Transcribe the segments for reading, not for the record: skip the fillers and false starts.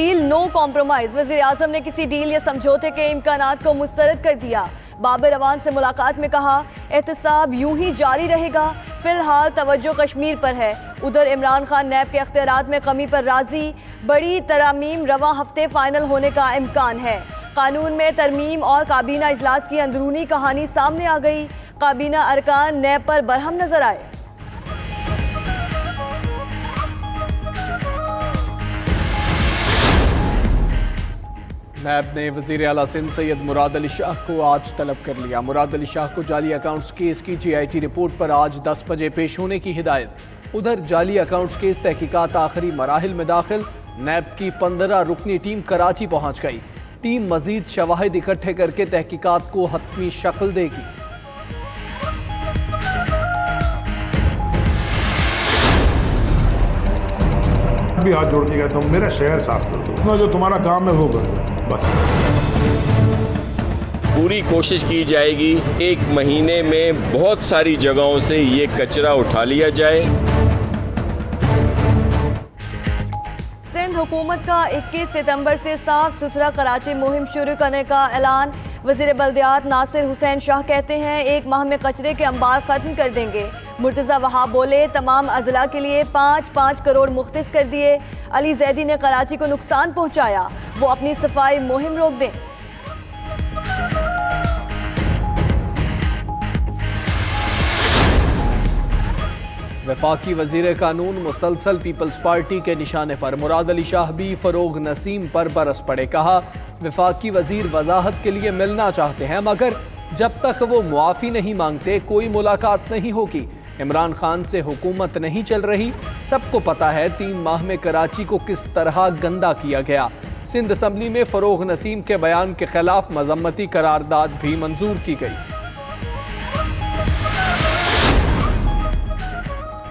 Deal no compromise. वज़ीर आज़म ने किसी डील या समझौते के इम्कानात को मुस्तरद कर दिया। बाबर अवान से मुलाकात में कहा एहतसाब यूं ही जारी रहेगा, फिलहाल तवज्जो कश्मीर पर है। उधर इमरान खान नैब के अख्तियारात में कमी पर राजी, बड़ी तरमीम रवां हफ्ते फाइनल होने का इम्कान है। कानून में तरमीम और काबीना इजलास की अंदरूनी कहानी सामने आ गई। काबीना अरकान नैब पर बरहम नजर आए। नैब ने वज़ीर आला सिंध सैयद मुराद अली शाह को आज तलब कर लिया। मुराद अली शाह को जाली अकाउंट्स केस की GIT रिपोर्ट पर आज 10 बजे पेश होने की हिदायत। उधर जाली अकाउंट्स केस तहकीकात आखिरी मराहिल में दाखिल। नैब की 15 रुकनी टीम कराची पहुंच गई। टीम मजीद शवाहिद इकट्ठे करके तहकीकात को हतमी शक्ल देगी। भी हाथ जोड़ के कहता हूँ मेरा शहर साफ कर दो, जो तुम्हारा काम है वो कर दो बस। पूरी कोशिश की जाएगी 1 महीने में बहुत सारी जगहों से ये कचरा उठा लिया जाए। सिंध हुकूमत का 21 सितंबर से साफ सुथरा कराची मुहिम शुरू करने का ऐलान। वज़ीर बल्दियात नासिर हुसैन शाह कहते हैं 1 माह में कचरे के अंबार ख़त्म कर देंगे। मुर्तज़ा वहाब बोले तमाम अजला के लिए 5-5 करोड़ मुख्तिस कर दिए। अली जैदी ने कराची को नुकसान पहुंचाया, वो अपनी सफाई मुहिम रोक दें। वफाकी वज़ीर कानून मुसलसल पीपल्स पार्टी के निशाने पर। मुराद अली शाह भी फरोग नसीम पर बरस पड़े। कहा वफाकी वज़ीर वजाहत के लिए मिलना चाहते हैं, मगर जब तक वो मुआफ़ी नहीं मांगते कोई मुलाकात नहीं होगी। इमरान खान से हुकूमत नहीं चल रही, सबको पता है 3 माह में कराची को किस तरह गंदा किया गया। सिंध असम्बली में फरोग नसीम के बयान के खिलाफ मजम्मती करारदाद भी मंजूर की गई।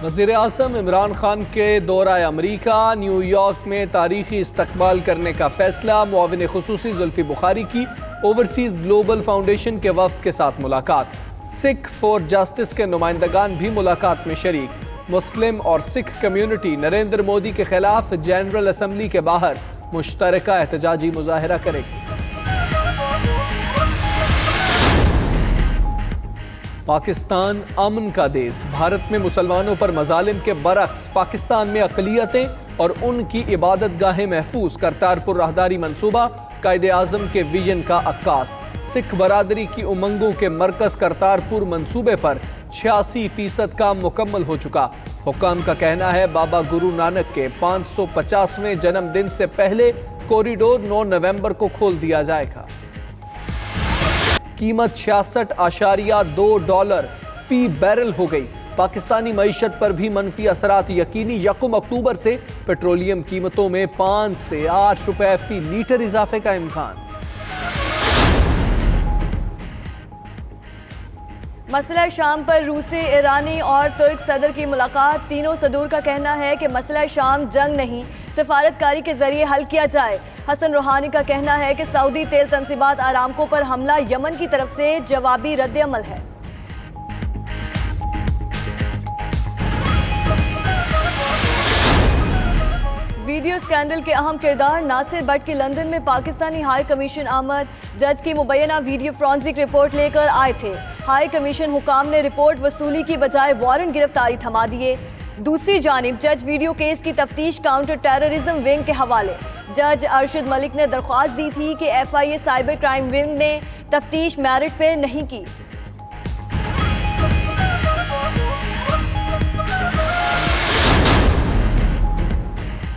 वज़ीर आज़म इमरान खान के दौरा अमरीका। न्यूयॉर्क में तारीखी इस्तकबाल करने का फैसला। मुआविन खुसूसी जुल्फी बुखारी की ओवरसीज ग्लोबल फाउंडेशन के वफ़द के साथ मुलाकात। सिख फॉर जस्टिस के नुमाइंदगान भी मुलाकात में शरीक। मुस्लिम और सिख कम्युनिटी नरेंद्र मोदी के खिलाफ जनरल असम्बली के बाहर मुश्तरका एहतजाजी मुजाहरा करेगी। पाकिस्तान अमन का देश। भारत में मुसलमानों पर मजालिम के बरक्स पाकिस्तान में अक़लियतें और उनकी इबादत गाहें महफूज। करतारपुर राहदारी मंसूबा कायदे आज़म के विजन का अक्कास। सिख बरादरी की उमंगों के मरकज करतारपुर मंसूबे पर 86% काम मुकम्मल हो चुका। हुक्काम का कहना है बाबा गुरु नानक के 550वें जन्मदिन से पहले कॉरिडोर 9 नवंबर को खोल दिया जाएगा। कीमत $66.2 फी बैरल हो गई। पाकिस्तानी मईशत पर भी मनफी असरात यकीनी। 1 अक्टूबर से पेट्रोलियम कीमतों में 5 से 8 रुपए फी लीटर इजाफे का इम्कान। मसला शाम पर रूसी, ईरानी और तुर्क सदर की मुलाकात। तीनों सदूर का कहना है कि मसला शाम जंग नहीं, सिफारतकारी के जरिए हल किया जाए। हसन रूहानी का कहना है कि सऊदी तेल तंसीबात आरामको पर हमला यमन की तरफ से जवाबी रद्द-ए-अमल है। वीडियो स्कैंडल के अहम किरदार नासिर भट्ट की लंदन में पाकिस्तानी हाई कमीशन आमद। जज की मुबैना वीडियो फॉरेंसिक रिपोर्ट लेकर आए थे। हाई कमीशन हुकाम ने रिपोर्ट वसूली की बजाय वारंट गिरफ्तारी थमा दिए। दूसरी जानिब जज वीडियो केस की तफ्तीश काउंटर टेररिज्म विंग के हवाले। जज अरशद मलिक ने दरख्वास्त दी थी कि FIA साइबर क्राइम विंग ने तफ्तीश मेरिट पे नहीं की।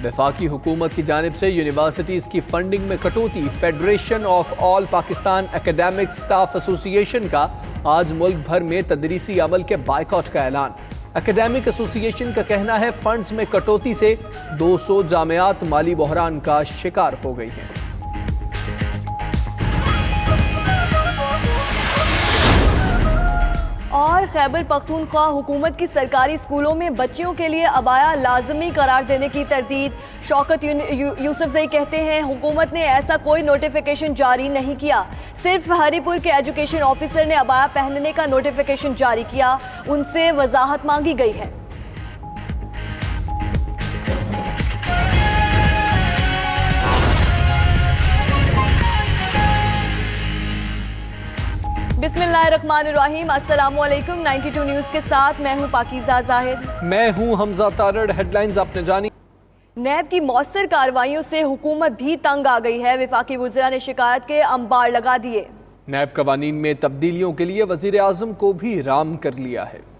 वफाकी हुकूमत की जानिब से यूनिवर्सिटीज़ की फंडिंग में कटौती। Federation of all Pakistan academic staff association का आज मुल्क भर में तदरीसी अमल के बाइकआउट का ऐलान। एकेडमिक एसोसिएशन का कहना है फंड्स में कटौती से 200 जामियात माली बहरान का शिकार हो गई हैं। और खैबर पख्तूनख्वा हुकूमत की सरकारी स्कूलों में बच्चियों के लिए अबाया लाजमी करार देने की तरदीद। शौकत यूसुफजई कहते हैं हुकूमत ने ऐसा कोई नोटिफिकेशन जारी नहीं किया, सिर्फ हरीपुर के एजुकेशन ऑफिसर ने अबाया पहनने का नोटिफिकेशन जारी किया, उनसे वजाहत मांगी गई है। बिस्मिल्लाहिर्रहमानिर्रहीम, अस्सलामुअलैकुम। 92 न्यूज़ के साथ मैं हूं पाकीज़ा जाहिद। मैं हूं हमजा तारड़। हेडलाइंस आपने जानी। नैब की मौसर कार्रवाइयों से हुकूमत भी तंग आ गई है। वफाकी वज़रा ने शिकायत के अंबार लगा दिए। नैब कवानीन में तब्दीलियों के लिए वज़ीर आज़म को भी राम कर लिया है।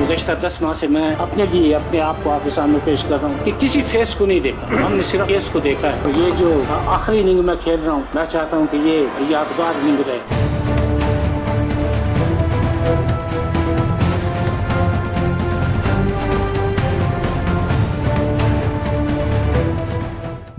गुज़श्ता 10 माह से मैं अपने लिए अपने आप को आपके सामने पेश कर रहा हूँ कि किसी फेस को नहीं देखा, हमने सिर्फ केस को देखा है। तो ये जो आखिरी इनिंग में खेल रहा हूँ, मैं चाहता हूँ कि ये यादगार इनिंग रहे।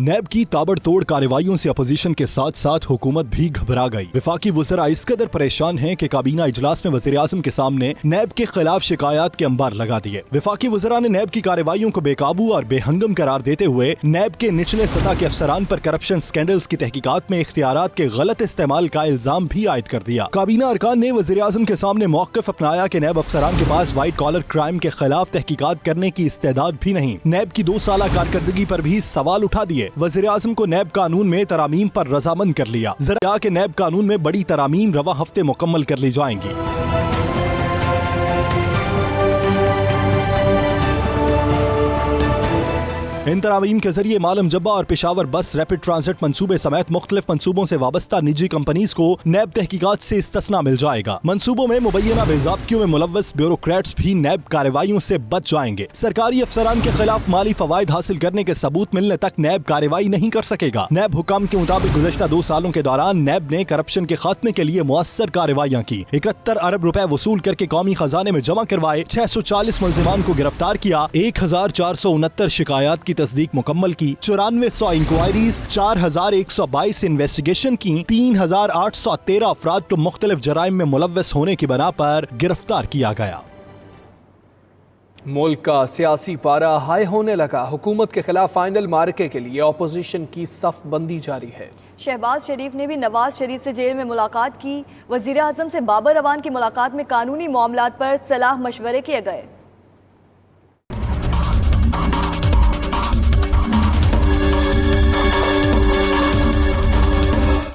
नैब की ताबड़तोड़ कार्रवाइयों से अपोजिशन के साथ साथ हुकूमत भी घबरा गई। वफाकी वज़रा इस कदर परेशान हैं कि काबीना इजलास में वज़ीर आज़म के सामने नैब के खिलाफ शिकायत के अंबार लगा दिए। वफाकी वज़रा ने नैब की कार्रवाइयों को बेकाबू और बेहंगम करार देते हुए नैब के निचले सतह के अफसरान पर करप्शन स्कैंडल्स की तहकीकात में इख्तियारात के गलत इस्तेमाल का इल्जाम भी आयद कर दिया। काबीना अरकान ने वज़ीर आज़म के सामने मौक़िफ़ अपनाया कि नैब अफसरान के पास वाइट कॉलर क्राइम के खिलाफ तहकीकात करने की इस्तेदाद भी नहीं। नैब की 2 साल कारकर्दगी पर भी सवाल उठा दिए। वज़ीर आज़म को नैब कानून में तरामीम पर रजामंद कर लिया। जरा कि नैब कानून में बड़ी तरामीम रवा हफ्ते मुकम्मल कर ली जाएंगी। इन तरामीम के जरिए मालम जब्बा और पेशावर बस रैपिड ट्रांजिट मंसूबे समेत मुख्तलिफ मंसूबों से वाबस्ता निजी कंपनीज को नैब तहकीकात से इस्तिस्ना मिल जाएगा। मंसूबों में मुबैना बेज़ाब्तियों में मुलव्वस ब्यूरोक्रेट्स भी नैब कार्रवाइयों से बच जाएंगे। सरकारी अफसरान के खिलाफ माली फवायद हासिल करने के सबूत मिलने तक नैब कार्रवाई नहीं कर सकेगा। नैब हुकाम के मुताबिक गुज़श्ता 2 सालों के दौरान नैब ने करप्शन के खात्मे के लिए मुअस्सर कार्रवाइयाँ की। 71 अरब रुपए वसूल करके कौमी खजाने में जमा करवाए। 640 मुल्जिमान को गिरफ्तार किया। 1469 शिकायत की तस्दीक मुकम्मल की। 9400 इंक्वायरीज, 4122 इन्वेस्टिगेशन की। 3813 अफराद को मुख्तलिफ जराइम में मुलव्वस होने की बना पर गिरफ्तार किया गया। मुल्क का सियासी पारा हाई होने लगा। हुकूमत के खिलाफ फाइनल मार्के के लिए अपोजिशन की सफ बंदी जारी है। शहबाज शरीफ ने भी नवाज शरीफ से जेल में मुलाकात की। वज़ीर आज़म से बाबर अवान की मुलाकात में कानूनी मामलात पर सलाह मशवरे किए गए।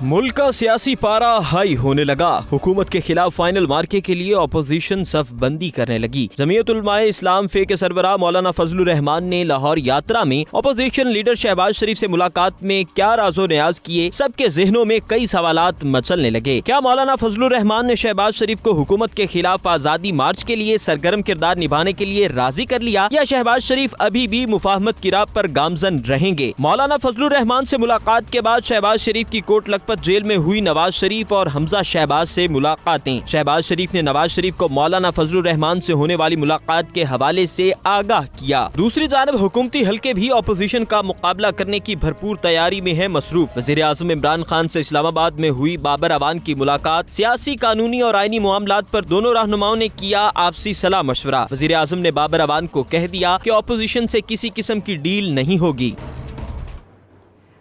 मुल्क का सियासी पारा हाई होने लगा। हुकूमत के खिलाफ फाइनल मार्के के लिए अपोजिशन सफ बंदी करने लगी। जमीयत उलमाए इस्लाम फे के सरबराह मौलाना फजलुर रहमान ने लाहौर यात्रा में अपोजिशन लीडर शहबाज शरीफ से मुलाकात में क्या राजो न्याज किए। सबके जहनों में कई सवालात मचलने लगे। क्या मौलाना फजलुर रहमान ने शहबाज शरीफ को हुकूमत के खिलाफ आजादी मार्च के लिए सरगर्म किरदार निभाने के लिए राजी कर लिया, या शहबाज शरीफ अभी भी मुफाहमत की राह पर गामजन रहेंगे। मौलाना फजलुर रहमान से मुलाकात के बाद शहबाज शरीफ की कोट लखपत जेल में हुई नवाज शरीफ और हमजा शहबाज से मुलाकातें। शहबाज शरीफ ने नवाज शरीफ को मौलाना फजलुर रहमान से होने वाली मुलाकात के हवाले से आगाह किया। दूसरी जानब हुकूमती हल्के भी अपोजिशन का मुकाबला करने की भरपूर तैयारी में है मसरूफ। वज़ीर आज़म इमरान खान से इस्लामाबाद में हुई बाबर अवान की मुलाकात। सियासी, कानूनी और आईनी मामलात पर दोनों रहनुमाओं ने किया आपसी सलाह मशवरा। वज़ीर आज़म ने बाबर अवान को कह दिया कि अपोजिशन से किसी किस्म की डील नहीं होगी।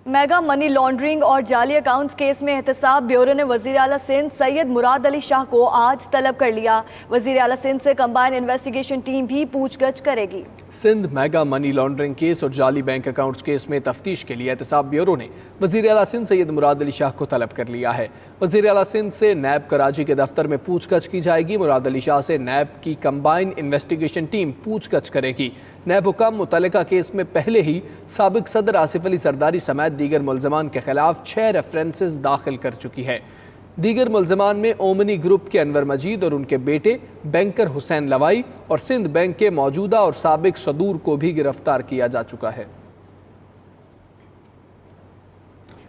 मेगा मनी लॉन्ड्रिंग और जाली अकाउंट्स केस में एहतसाब ब्यूरो ने वज़ीर आला सिंध सैयद मुराद अली शाह को आज तलब कर लिया। वज़ीर आला सिंध से कंबाइन इन्वेस्टिगेशन टीम भी पूछगछ करेगी। Sindh mega money laundering case और जाली बैंक अकाउंट्स केस में तफ्तीश के लिए एहतसाब ब्यूरो ने वज़ीर आला सिंध सैयद मुराद अली शाह को तलब कर लिया है। वज़ीर आला सिंध से नैब कराची के दफ्तर में पूछगछ की जाएगी। मुराद अली शाह से नैब की कंबाइन इन्वेस्टिगेशन टीम पूछगछ करेगी। नैब हुकाम मुतल्लिका केस में पहले ही साबिक सदर आसिफ अली सरदारी समेत दीगर मुल्ज़मान के खिलाफ 6 रेफरेंसेस दाखिल कर चुकी है। दीगर मुल्ज़मान में ओमनी ग्रुप के अनवर मजीद और उनके बेटे बैंकर हुसैन लवाई और सिंध बैंक के मौजूदा और साबिक सदूर को भी गिरफ्तार किया जा चुका है।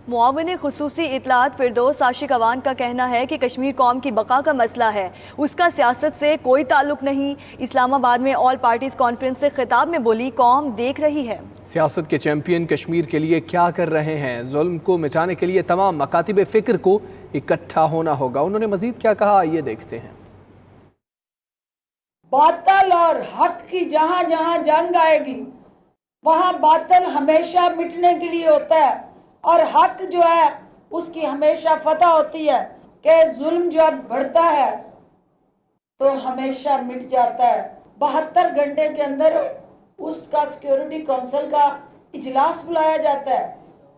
मुआविन खुसूसी इतलात फिरदौस आशिक अवान का कहना है कि कश्मीर कौम की बका का मसला है, उसका सियासत से कोई ताल्लुक नहीं। इस्लामाबाद में ऑल पार्टीज कॉन्फ्रेंस से खिताब में बोली, कौम देख रही है। सियासत के चैंपियन कश्मीर के लिए क्या कर रहे हैं। जुल्म को मिटाने के लिए तमाम मकातिब फिक्र को इकट्ठा होना होगा। उन्होंने मजीद क्या कहा, आइए देखते हैं। बातिल और हक की जहां जहां जंग आएगी वहां बातिल हमेशा मिटने के लिए होता है और हक जो है उसकी हमेशा फतह होती है। कि जुल्म जब बढ़ता है तो हमेशा मिट जाता है। 72 घंटे के अंदर उसका सिक्योरिटी काउंसिल का इजलास बुलाया जाता है।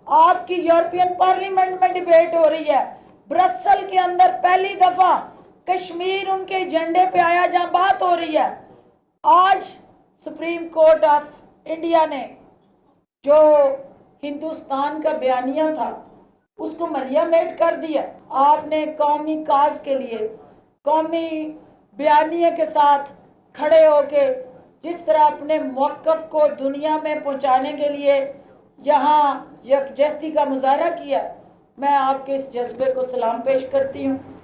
आपकी यूरोपियन पार्लियामेंट में डिबेट हो रही है, ब्रसल के अंदर पहली दफा कश्मीर उनके एजेंडे पे आया, जहां बात हो रही है। आज सुप्रीम कोर्ट ऑफ इंडिया ने जो हिंदुस्तान का बयानिया था उसको मलियामेट कर दिया। आपने कौमी काज के लिए कौमी बयानिया के साथ खड़े होके जिस तरह अपने मौक़िफ़ को दुनिया में पहुंचाने के लिए यहाँ यकजहती का मुजाहरा किया, मैं आपके इस जज्बे को सलाम पेश करती हूँ।